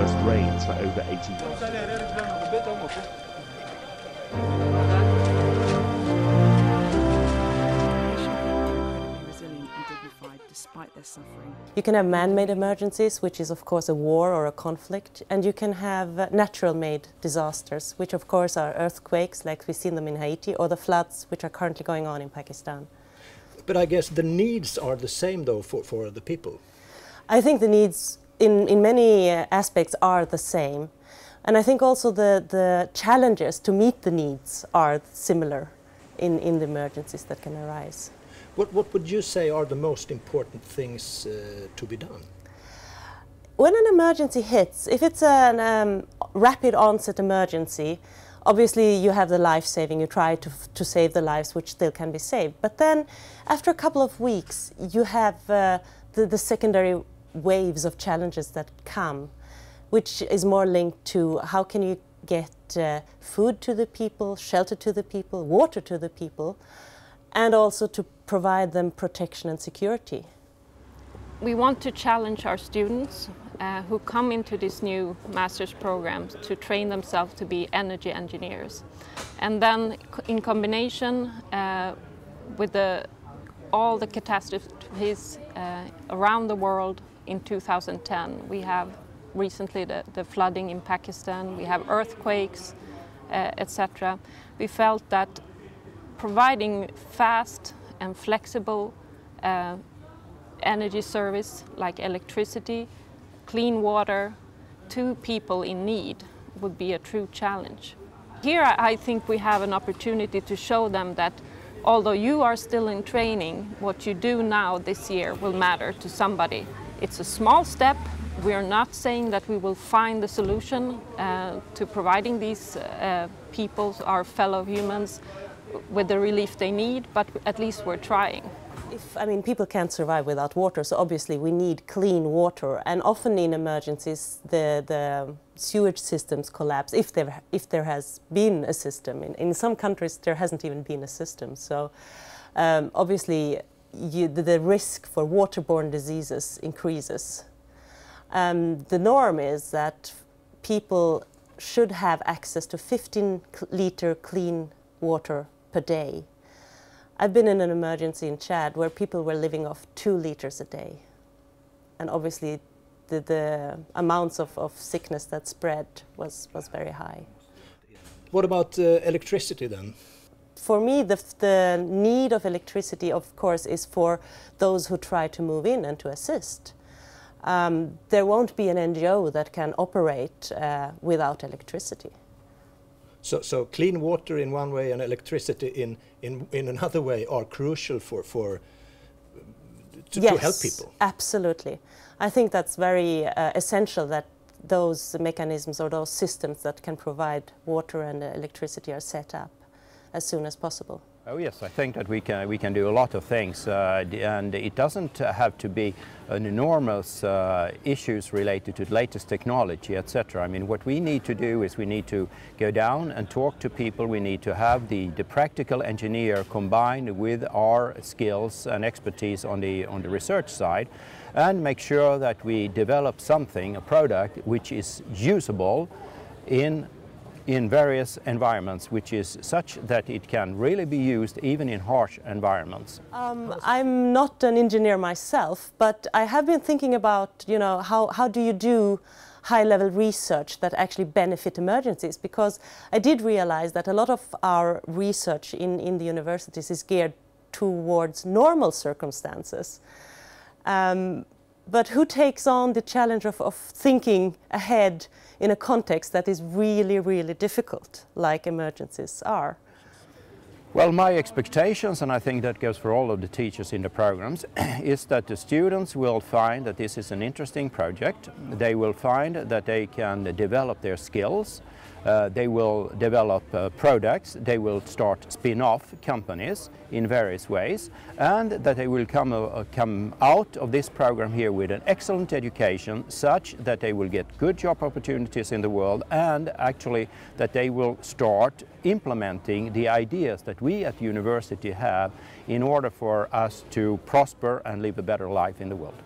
worst rains for over 80 years. Despite their suffering. You can have man-made emergencies, which is of course a war or a conflict, and you can have natural-made disasters, which of course are earthquakes, like we've seen them in Haiti, or the floods, which are currently going on in Pakistan. But I guess the needs are the same, though, for the people. I think the needs in many aspects are the same, and I think also the challenges to meet the needs are similar in the emergencies that can arise. What would you say are the most important things to be done? When an emergency hits, if it's a rapid onset emergency, obviously you have the life-saving, you try to save the lives which still can be saved. But then after a couple of weeks you have the secondary waves of challenges that come, which is more linked to how can you get food to the people, shelter to the people, water to the people, and also to provide them protection and security. We want to challenge our students who come into these new master's programs to train themselves to be energy engineers. And then in combination with all the catastrophes around the world in 2010, we have recently the flooding in Pakistan, we have earthquakes, etc. We felt that providing fast and flexible energy service like electricity, clean water to people in need would be a true challenge. Here I think we have an opportunity to show them that although you are still in training, what you do now this year will matter to somebody. It's a small step. We are not saying that we will find the solution to providing these people, our fellow humans, with the relief they need, but at least we're trying. People can't survive without water, so obviously we need clean water, and often in emergencies the sewage systems collapse if there has been a system. In some countries there hasn't even been a system, so obviously the risk for waterborne diseases increases. The norm is that people should have access to 15-liter clean water per day. I've been in an emergency in Chad where people were living off 2 liters a day. And obviously the amounts of sickness that spread was very high. What about electricity then? For me, the need of electricity, of course, is for those who try to move in and to assist. There won't be an NGO that can operate without electricity. So clean water in one way and electricity in another way are crucial to help people. Yes, absolutely. I think that's very essential that those mechanisms or those systems that can provide water and electricity are set up as soon as possible. Oh yes, I think that we can do a lot of things, and it doesn't have to be an enormous issues related to the latest technology, etc. I mean, what we need to do is we need to go down and talk to people. We need to have the practical engineer combined with our skills and expertise on the research side, and make sure that we develop something, a product, which is usable in various environments, which is such that it can really be used even in harsh environments. I'm not an engineer myself, but I have been thinking about, how do you do high-level research that actually benefit emergencies? Because I did realize that a lot of our research in the universities is geared towards normal circumstances. But who takes on the challenge of thinking ahead in a context that is really, really difficult, like emergencies are? Well, my expectations, and I think that goes for all of the teachers in the programs, is that the students will find that this is an interesting project. They will find that they can develop their skills. They will develop products, they will start spin-off companies in various ways, and that they will come out of this program here with an excellent education such that they will get good job opportunities in the world, and actually that they will start implementing the ideas that we at the university have in order for us to prosper and live a better life in the world.